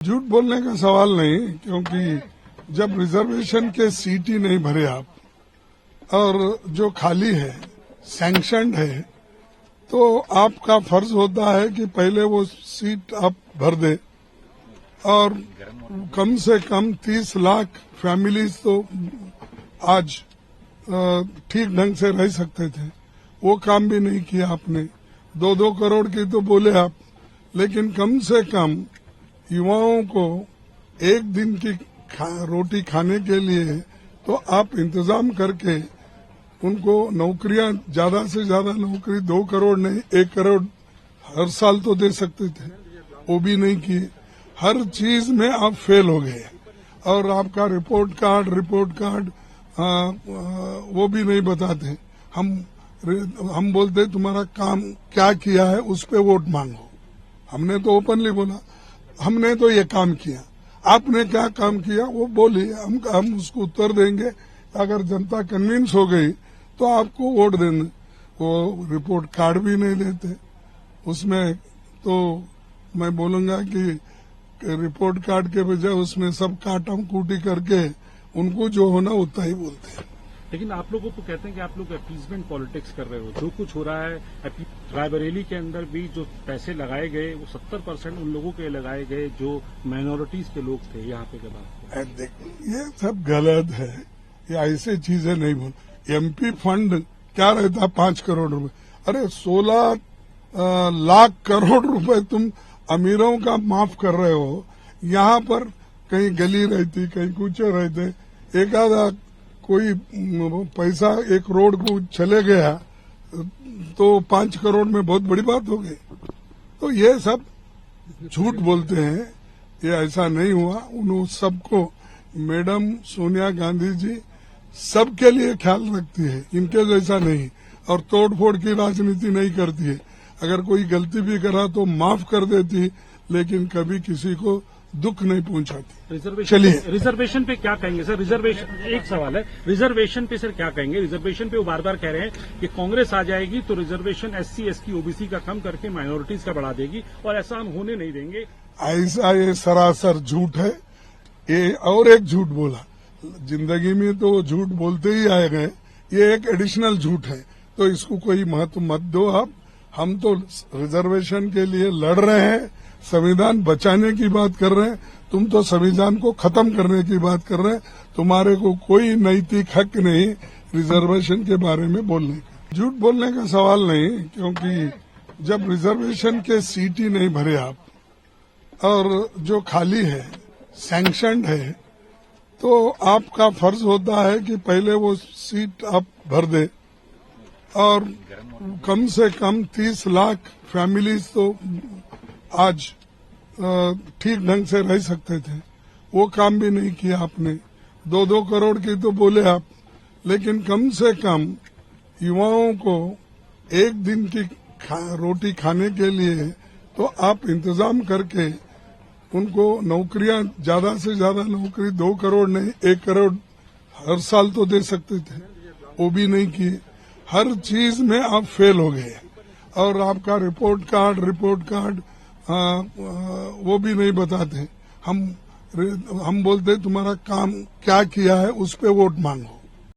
झूठ बोलने का सवाल नहीं, क्योंकि जब रिजर्वेशन के सीट ही नहीं भरे आप और जो खाली है सैंक्शनड है, तो आपका फर्ज होता है कि पहले वो सीट आप भर दे और कम से कम 30 लाख फैमिलीज तो आज ठीक ढंग से रह सकते थे। वो काम भी नहीं किया आपने। 2-2 करोड़ की तो बोले आप, लेकिन कम से कम युवाओं को एक दिन की रोटी खाने के लिए तो आप इंतजाम करके उनको नौकरियां, ज्यादा से ज्यादा नौकरी 2 करोड़ नहीं 1 करोड़ हर साल तो दे सकते थे, वो भी नहीं किए। हर चीज में आप फेल हो गए और आपका रिपोर्ट कार्ड वो भी नहीं बताते। हम बोलते तुम्हारा काम क्या किया है उस पे वोट मांगो। हमने तो ओपनली बोला हमने तो ये काम किया, आपने क्या काम किया वो बोलिए, हम उसको उत्तर देंगे। अगर जनता कन्विंस हो गई तो आपको वोट देंगे। वो रिपोर्ट कार्ड भी नहीं देते उसमें, तो मैं बोलूंगा कि रिपोर्ट कार्ड के बजाय उसमें सब काटम कूटी करके उनको जो होना उतना ही बोलते हैं। लेकिन आप लोगों को कहते हैं कि आप लोग अपीजमेंट पॉलिटिक्स कर रहे हो। जो कुछ हो रहा है रायबरेली के अंदर भी जो पैसे लगाए गए वो 70% उन लोगों के लगाए गए जो माइनॉरिटीज के लोग थे यहाँ पे के बाद। ये सब गलत है, ये ऐसी चीजें नहीं बोल। एमपी फंड क्या रहता 5 करोड़ रुपए, अरे 16 लाख करोड़ रुपए तुम अमीरों का माफ कर रहे हो। यहाँ पर कहीं गली रहती, कहीं कुछ रहते, एक आधा कोई पैसा एक रोड को चले गया तो 5 करोड़ में बहुत बड़ी बात हो गई। तो ये सब झूठ बोलते हैं, ये ऐसा नहीं हुआ। उन सबको मैडम सोनिया गांधी जी सबके लिए ख्याल रखती है, इनके जैसा नहीं, और तोड़फोड़ की राजनीति नहीं करती है। अगर कोई गलती भी करा तो माफ कर देती, लेकिन कभी किसी को दुख नहीं पहुंचाती। चलिए रिजर्वेशन पे क्या कहेंगे सर? रिजर्वेशन एक सवाल है, रिजर्वेशन पे सर क्या कहेंगे? रिजर्वेशन पे वो बार बार कह रहे हैं कि कांग्रेस आ जाएगी तो रिजर्वेशन SC ST OBC का कम करके माइनॉरिटीज का बढ़ा देगी और ऐसा हम होने नहीं देंगे। ऐसा ये सरासर झूठ है। ये और एक झूठ बोला, जिंदगी में तो झूठ बोलते ही आए गए, ये एक एडिशनल झूठ है, तो इसको कोई महत्व मत दो आप। हम तो रिजर्वेशन के लिए लड़ रहे हैं, संविधान बचाने की बात कर रहे हैं। तुम तो संविधान को खत्म करने की बात कर रहे हैं। तुम्हारे को कोई नैतिक हक नहीं रिजर्वेशन के बारे में बोलने का। झूठ बोलने का सवाल नहीं, क्योंकि जब रिजर्वेशन के सीट ही नहीं भरे आप और जो खाली है सैंक्शनड है, तो आपका फर्ज होता है कि पहले वो सीट आप भर दे और कम से कम 30 लाख फैमिलीज तो आज ठीक ढंग से रह सकते थे। वो काम भी नहीं किया आपने। 2-2 करोड़ की तो बोले आप, लेकिन कम से कम युवाओं को एक दिन की रोटी खाने के लिए तो आप इंतजाम करके उनको नौकरियां, ज्यादा से ज्यादा नौकरी 2 करोड़ नहीं 1 करोड़ हर साल तो दे सकते थे, वो भी नहीं किए। हर चीज में आप फेल हो गए और आपका रिपोर्ट कार्ड वो भी नहीं बताते। हम बोलते तुम्हारा काम क्या किया है उस पे वोट मांगो।